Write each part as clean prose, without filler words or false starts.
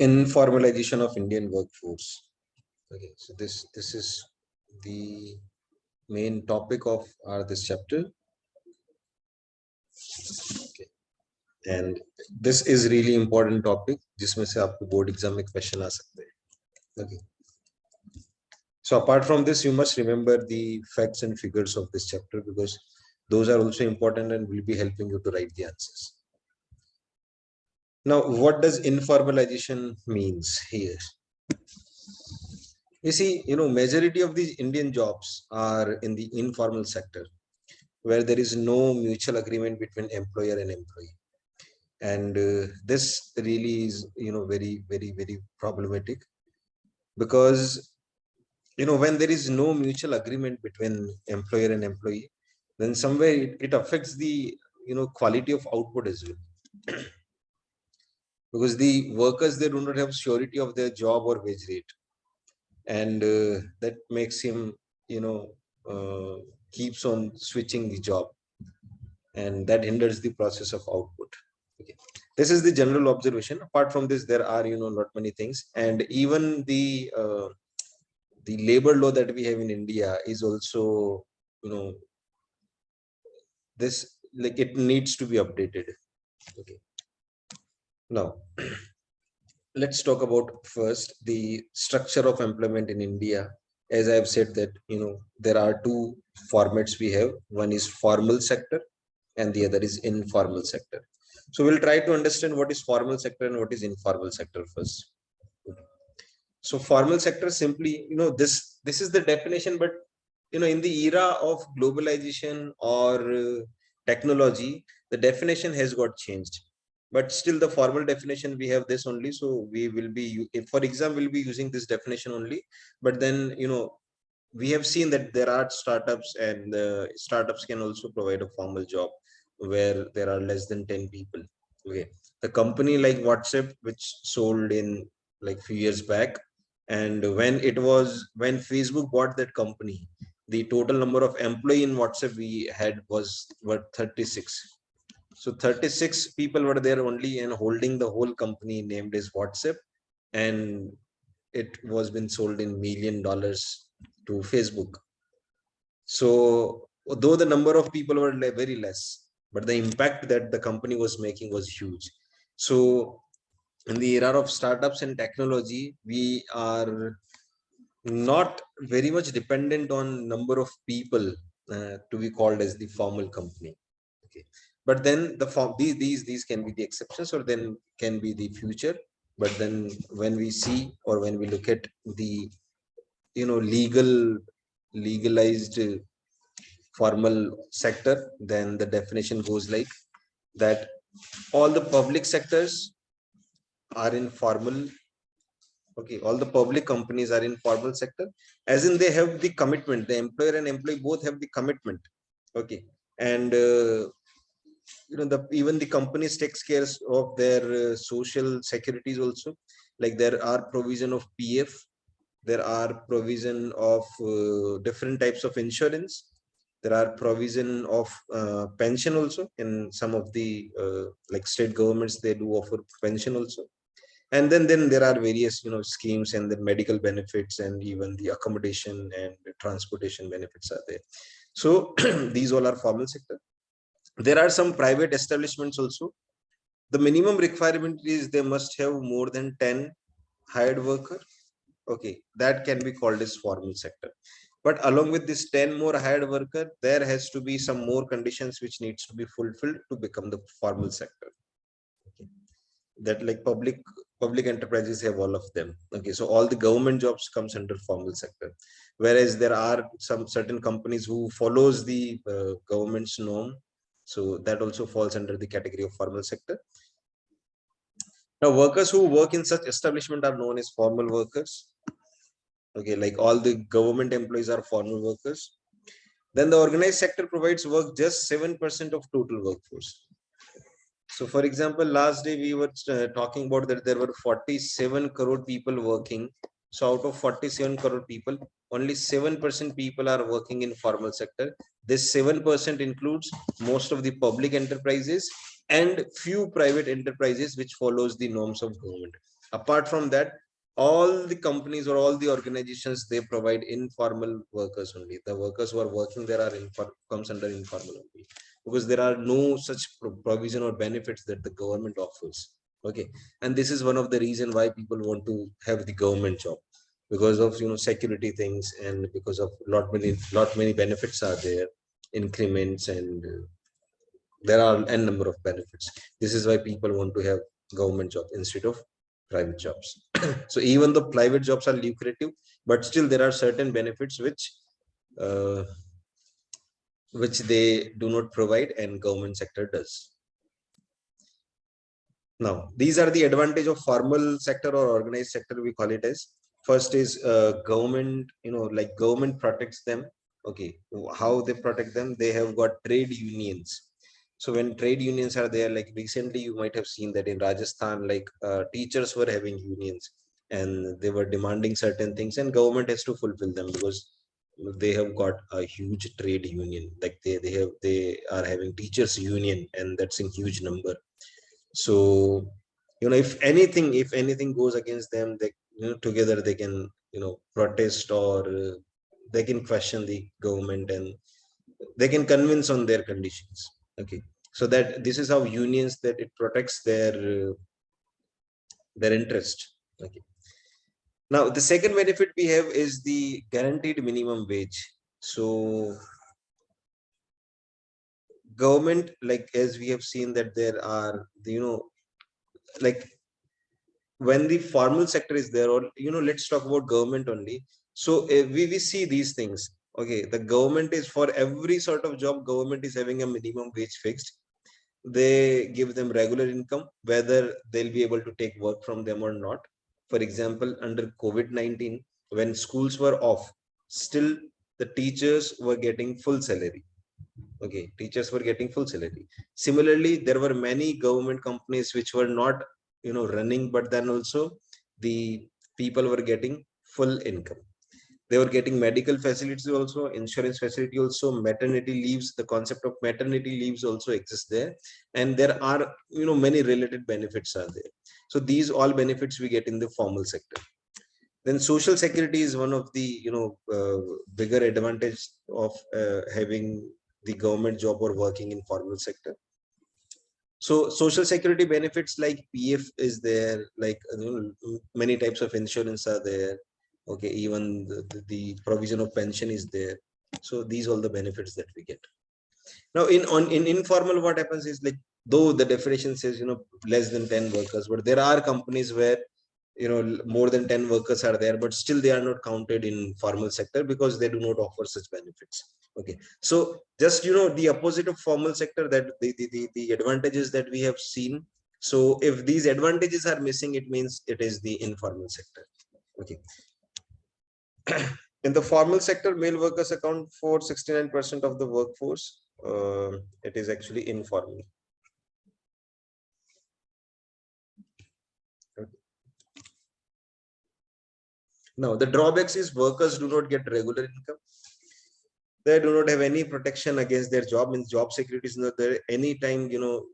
Informalization of Indian workforce. Okay, so this is the main topic of this chapter. Okay. And this is really important topic जिसमें से आपको board exam में question आ सकते हैं. Okay. So apart from this, you must remember the facts and figures of this chapter because those are also important and will be helping you to write the answers. Now, what does informalization means here? You see, majority of these Indian jobs are in the informal sector, where there is no mutual agreement between employer and employee. And this really is, very, very, very problematic because, when there is no mutual agreement between employer and employee, then somewhere it affects the, quality of output as well. Because the workers, they do not have surety of their job or wage rate. And that makes him, keeps on switching the job, and that hinders the process of output. Okay. This is the general observation. Apart from this, there are not many things, and even the labor law that we have in India is also this, like, it needs to be updated. Okay. Now let's talk about first the structure of employment in India. As I've said that there are two formats we have. One is formal sector and the other is informal sector. So we'll try to understand what is formal sector and what is informal sector first. So formal sector, simply, this is the definition, but in the era of globalization or technology, the definition has got changed. But still the formal definition, we have this only. So we will be, for exam, we'll be using this definition only. But then, we have seen that there are startups, and startups can also provide a formal job where there are less than 10 people. Okay. The company like WhatsApp, which sold in like few years back, and when Facebook bought that company, the total number of employee in WhatsApp we had were 36. So 36 people were there only and holding the whole company named as WhatsApp, and it was been sold in $1 million to Facebook. So though the number of people were very less, but the impact that the company was making was huge. So in the era of startups and technology, we are not very much dependent on number of people to be called as the formal company. Okay. But then these can be the exceptions, or then can be the future. But then when we see, or when we look at the legalized formal sector, then the definition goes like that: all the public sectors are in formal. Okay, all the public companies are in formal sector, as in they have the commitment. The employer and employee both have the commitment. Okay, and even the companies takes care of their social securities also. Like there are provision of PF, there are provision of different types of insurance, there are provision of pension also. In some of the like state governments, they do offer pension also. And then there are various schemes, and the medical benefits, and even the accommodation and the transportation benefits are there. So these all are formal sector. There are some private establishments also. The minimum requirement is they must have more than 10 hired worker. Okay, that can be called as formal sector. But along with this 10 more hired worker, there has to be some more conditions which needs to be fulfilled to become the formal sector. Okay. That like public enterprises have all of them. Okay, so all the government jobs comes under formal sector, whereas there are some certain companies who follows the government's norm, so that also falls under the category of formal sector. Now workers who work in such establishment are known as formal workers. Okay, like all the government employees are formal workers. Then the organized sector provides work just 7% of total workforce. So for example, last day we were talking about that there were 47 crore people working. So out of 47 crore people, only 7% people are working in formal sector. This 7% includes most of the public enterprises and few private enterprises which follows the norms of government. Apart from that, all the companies or all the organizations, they provide informal workers only. The workers who are working there are comes under informal only, because there are no such provision or benefits that the government offers. Okay, and this is one of the reason why people want to have the government job, because of security things, and because of lot many benefits are there, increments, and there are n number of benefits. This is why people want to have government job instead of private jobs. So even though private jobs are lucrative, but still there are certain benefits uh, which they do not provide and government sector does. Now, these are the advantage of formal sector or organized sector, we call it as. First is government, like government protects them. Okay, how they protect them? They have got trade unions. So when trade unions are there, like recently you might have seen that in Rajasthan, like teachers were having unions and they were demanding certain things, and government has to fulfill them because they have got a huge trade union. Like they are having teachers union, and that's in huge number. So if anything goes against them, they together they can protest, or they can question the government, and they can convince on their conditions. Okay, so that this is how unions, that it protects their interest. Okay, now the second benefit we have is the guaranteed minimum wage. So government, like as we have seen that there are like when the formal sector is there, or let's talk about government only. So we see these things. Okay, the government is, for every sort of job, government is having a minimum wage fixed. They give them regular income whether they'll be able to take work from them or not. For example, under COVID-19, when schools were off, still the teachers were getting full salary. Okay, teachers were getting full salary. Similarly, there were many government companies which were not running, but then also the people were getting full income. They were getting medical facilities also, insurance facility also, maternity leaves. The concept of maternity leaves also exists there, and there are many related benefits are there. So these all benefits we get in the formal sector. Then social security is one of the bigger advantage of having the government job or working in formal sector. So social security benefits like PF is there, like many types of insurance are there. Okay, even the provision of pension is there. So these all the benefits that we get. Now in informal, what happens is, like, though the definition says less than 10 workers, but there are companies where more than 10 workers are there, but still they are not counted in formal sector because they do not offer such benefits. Okay, so just the opposite of formal sector, that the advantages that we have seen. So if these advantages are missing, it means it is the informal sector. Okay, in the formal sector, male workers account for 69% of the workforce. It is actually informal. Okay. Now the drawbacks is workers do not get regular income. They do not have any protection against their job. Means job security is not there. Anytime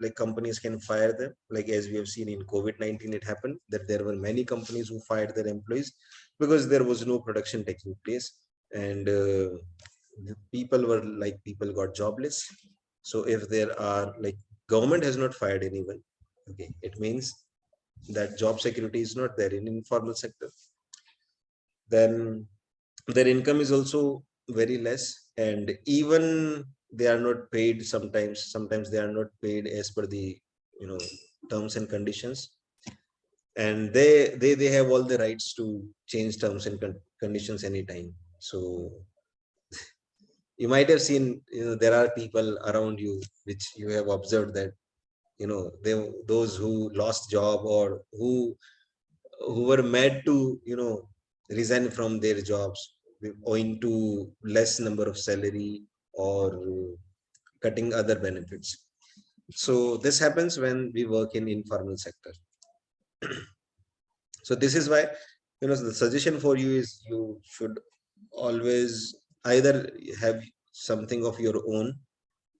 like companies can fire them, like as we have seen in COVID-19, it happened that there were many companies who fired their employees because there was no production taking place, and people got jobless. So if there are, like, government has not fired anyone, okay, it means that job security is not there in informal sector. Then their income is also very less, and even they are not paid. Sometimes they are not paid as per the you know terms and conditions, and they have all the rights to change terms and conditions anytime. So you might have seen, there are people around you which you have observed that those who lost job, or who were made to resign from their jobs owing to less number of salary, or cutting other benefits. So this happens when we work in informal sector. So this is why the suggestion for you is, you should always either have something of your own,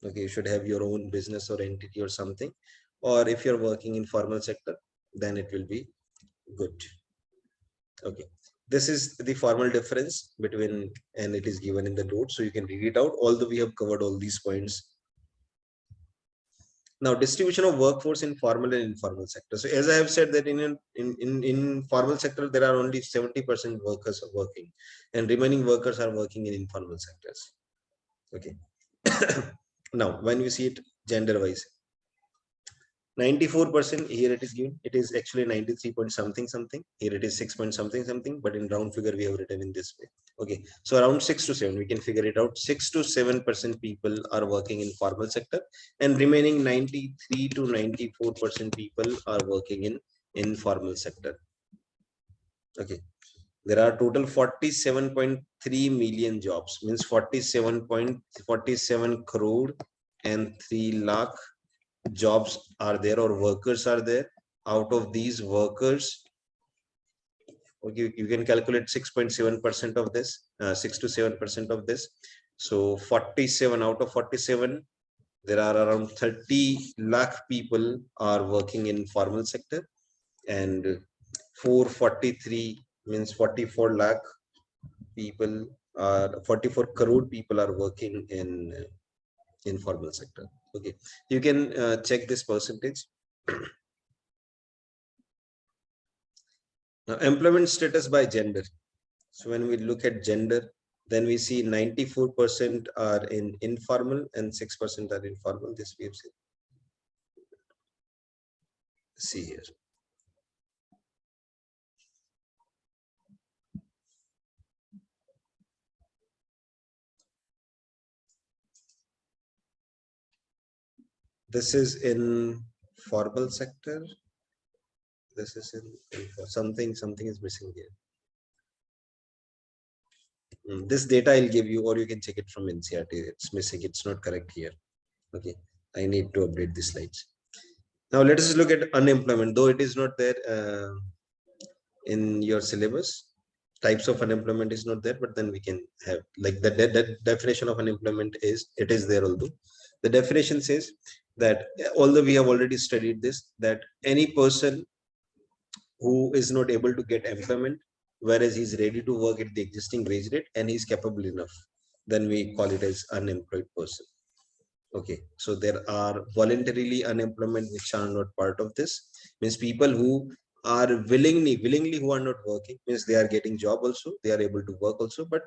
Okay, you should have your own business or entity or something. Or if you're working in formal sector, then it will be good. Okay, this is the formal difference between, and it is given in the note, so you can read it out, although we have covered all these points. Now, distribution of workforce in formal and informal sector. So as I have said that in formal sector, there are only 70% workers are working, and remaining workers are working in informal sectors. Okay. Now, when we see it gender wise, 94% here it is given. It is actually 93 point something something. Here it is 6 point something something, but in round figure we have written in this way. Okay, so around 6 to 7, we can figure it out. 6 to 7% people are working in formal sector, and remaining 93 to 94% people are working in informal sector. Okay, there are total 47.3 million jobs, means 47.47 crore and 3 lakh jobs are there, or workers are there. Out of these workers, okay, you can calculate 6.7% of this, 6 to 7% of this. So 47 out of 47, there are around 30 lakh people are working in formal sector, and 443 means 44 lakh people are 44 crore people are working in informal sector. Okay, you can check this percentage. Now, employment status by gender. So when we look at gender, then we see 94% are in informal and 6% are informal. This we have seen. See here. This is in formal sector. This is in something is missing here. This data I'll give you, or you can check it from NCRT. It's missing. It's not correct here. Okay, I need to update the slides. Now let us look at unemployment, though it is not there in your syllabus. Types of unemployment is not there, but then we can have like that definition of unemployment is, it is there. Although the definition says that, although we have already studied this, that any person who is not able to get employment, whereas he's ready to work at the existing wage rate and he's capable enough, then we call it as unemployed person. Okay, so there are voluntarily unemployment which are not part of this, means people who are willingly who are not working, means they are getting job also, they are able to work also, but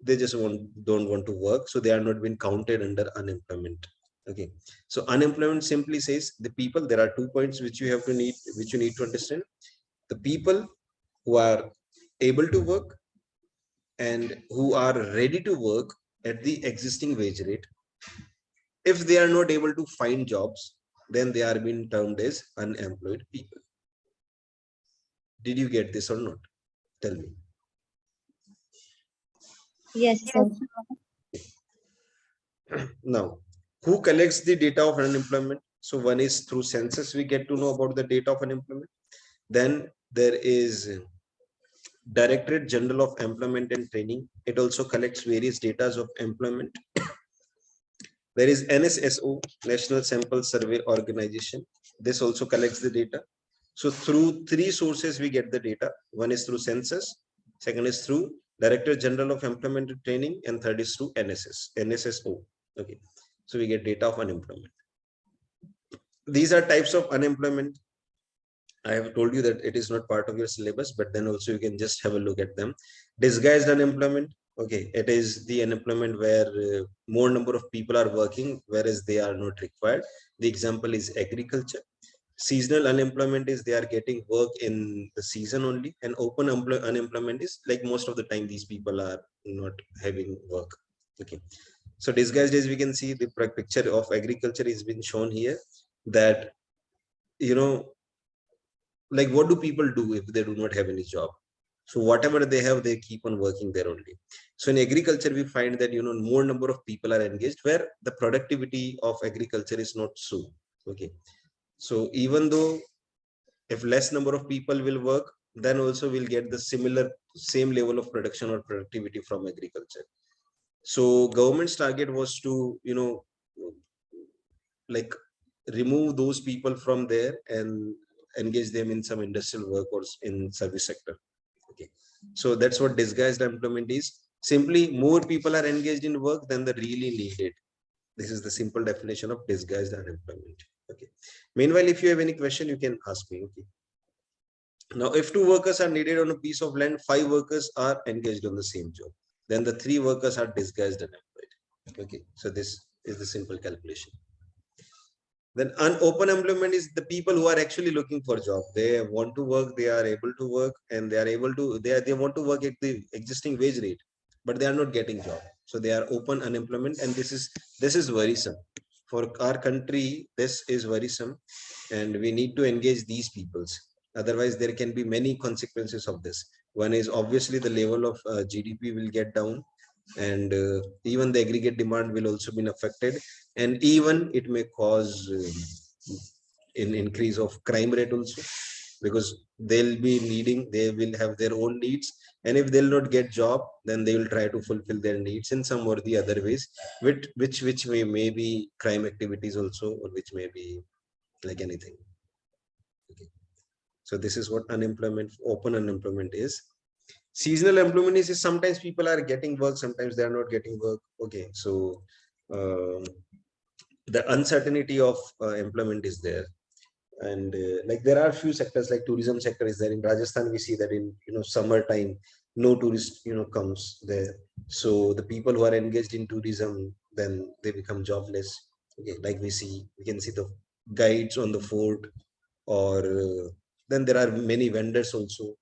they just don't want to work, so they are not being counted under unemployment. Okay, so unemployment simply says the people, there are 2 points which you need to understand. The people who are able to work and who are ready to work at the existing wage rate. If they are not able to find jobs, then they are being termed as unemployed people. Did you get this or not? Tell me. Yes, sir. Now, who collects the data of unemployment? So one is through census, we get to know about the data of unemployment. Then there is Directorate General of Employment and Training. It also collects various data of employment. There is NSSO, National Sample Survey Organization. This also collects the data. So through 3 sources, we get the data. One is through census, second is through Director General of Employment and Training, and third is through NSSO. Okay, so we get data of unemployment. These are types of unemployment. I have told you that it is not part of your syllabus, but then also you can just have a look at them. Disguised unemployment. Okay, it is the unemployment where more number of people are working, whereas they are not required. The example is agriculture. Seasonal unemployment is they are getting work in the season only, and open unemployment is like most of the time these people are not having work. Okay, so disguised, as we can see, the picture of agriculture is been shown here, that you know, like what do people do if they do not have any job? So whatever they have, they keep on working there only. So in agriculture, we find that more number of people are engaged, where the productivity of agriculture is not so. Okay, so even though if less number of people will work, then also we'll get the same level of production or productivity from agriculture. So government's target was to like remove those people from there and engage them in some industrial work or in service sector. Okay, so that's what disguised employment is. Simply more people are engaged in work than the really needed. This is the simple definition of disguised unemployment. Okay, meanwhile, if you have any question, you can ask me. Okay, now if two workers are needed on a piece of land, five workers are engaged on the same job, then the three workers are disguised unemployed. Okay, so this is the simple calculation. Then open employment is the people who are actually looking for job. They want to work, they are able to work, and they are able to, they want to work at the existing wage rate, but they are not getting job. So they are open unemployment, and this is worrisome. For our country, this is worrisome, and we need to engage these peoples. Otherwise, there can be many consequences of this. One is obviously the level of GDP will get down, and even the aggregate demand will also be affected, and even it may cause an increase of crime rate also, because they will have their own needs, and if they'll not get job, then they will try to fulfill their needs in some or the other ways, which may be crime activities also, or which may be like anything. Okay, so this is what unemployment, open unemployment is. Seasonal employment is sometimes people are getting work, sometimes they are not getting work. Okay, so um, the uncertainty of employment is there, and like there are few sectors, like tourism sector is there in Rajasthan. We see that in summertime, no tourist comes there, so the people who are engaged in tourism, then they become jobless. Okay, like we can see the guides on the fort, or then there are many vendors also,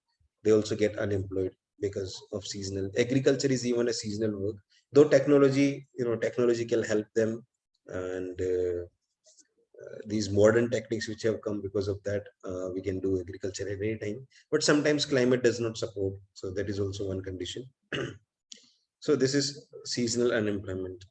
they also get unemployed because of seasonal. Agriculture is even a seasonal work, though technology can help them, and these modern techniques which have come, because of that we can do agriculture at any time, but sometimes climate does not support, so that is also one condition. So this is seasonal unemployment.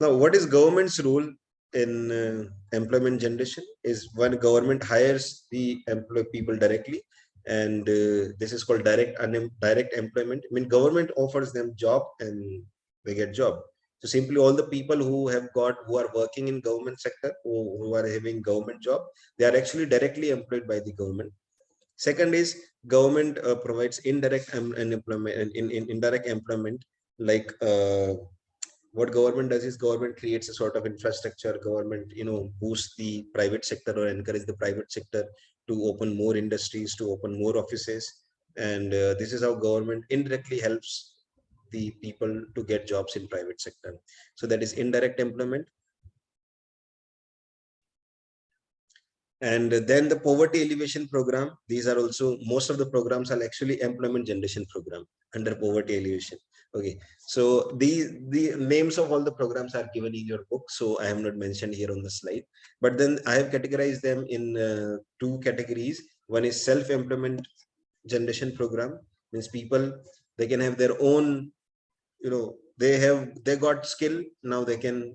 Now, what is government's role in employment generation is when government hires the people directly, and this is called direct employment. I mean, government offers them job and they get job. So simply all the people who are working in government sector, who are having government job, they are actually directly employed by the government. Second is government provides indirect employment, in indirect employment, like what government does is government creates a sort of infrastructure. Government boosts the private sector or encourage the private sector to open more industries, to open more offices, and this is how government indirectly helps the people to get jobs in private sector. So that is indirect employment. And then the poverty alleviation program, these are also, most of the programs are actually employment generation program under poverty alleviation. Okay, so the names of all the programs are given in your book, so I have not mentioned here on the slide, but then I have categorized them in two categories. One is self-employment generation program, means people, they can have their own, they got skill, now they can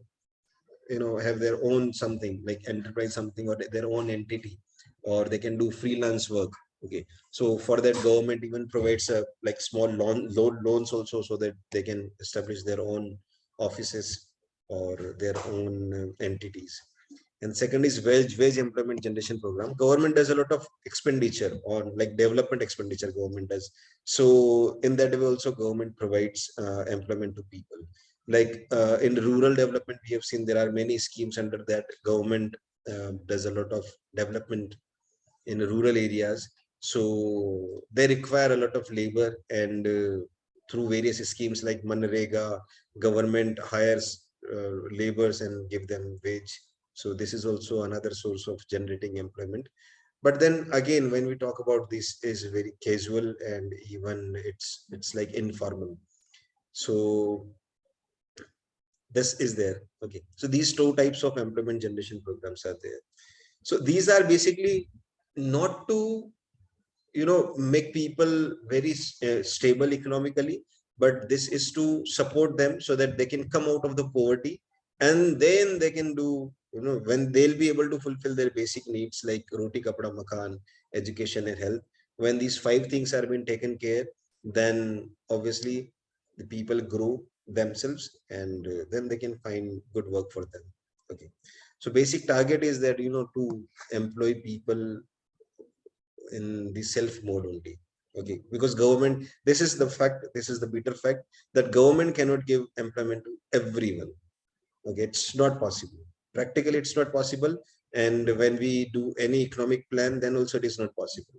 have their own something like enterprise something, or their own entity, or they can do freelance work. Okay, so for that government even provides a like small loans also, so that they can establish their own offices or their own entities. And second is wage employment generation program. Government does a lot of expenditure on like development expenditure, government does. So in that way also government provides employment to people. Like in rural development, we have seen there are many schemes under that. Government does a lot of development in rural areas, so they require a lot of labor, and through various schemes like Manrega, government hires laborers and give them wage. So this is also another source of generating employment. But then again, when we talk about this, is very casual, and even it's like informal. So this is there. Okay, so these two types of employment generation programs are there. So these are basically not to make people very stable economically, but this is to support them so that they can come out of the poverty, and then they can do, when they'll be able to fulfill their basic needs like roti kapda makan, education and health. When these five things are being taken care, then obviously the people grow themselves, and then they can find good work for them. Okay, so basic target is that, to employ people in the self mode only. Okay, because government, this is the fact, this is the bitter fact, that government cannot give employment to everyone. Okay, it's not possible. Practically it's not possible. And when we do any economic plan, then also it is not possible.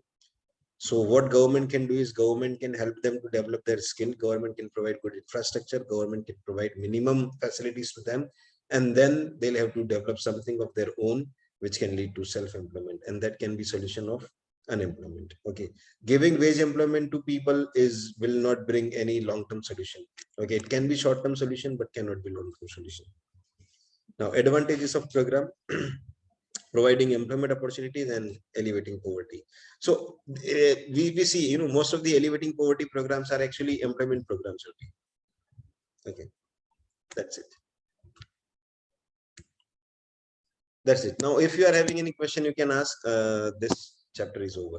So what government can do is, government can help them to develop their skill, government can provide good infrastructure, government can provide minimum facilities to them, and then they'll have to develop something of their own, which can lead to self-employment, and that can be solution of unemployment. Okay, giving wage employment to people is will not bring any long-term solution. Okay, it can be short-term solution but cannot be long-term solution. Now, advantages of program: providing employment opportunities and elevating poverty. So we see, most of the elevating poverty programs are actually employment programs only. Okay, that's it. That's it. Now, if you are having any question, you can ask. This chapter is over.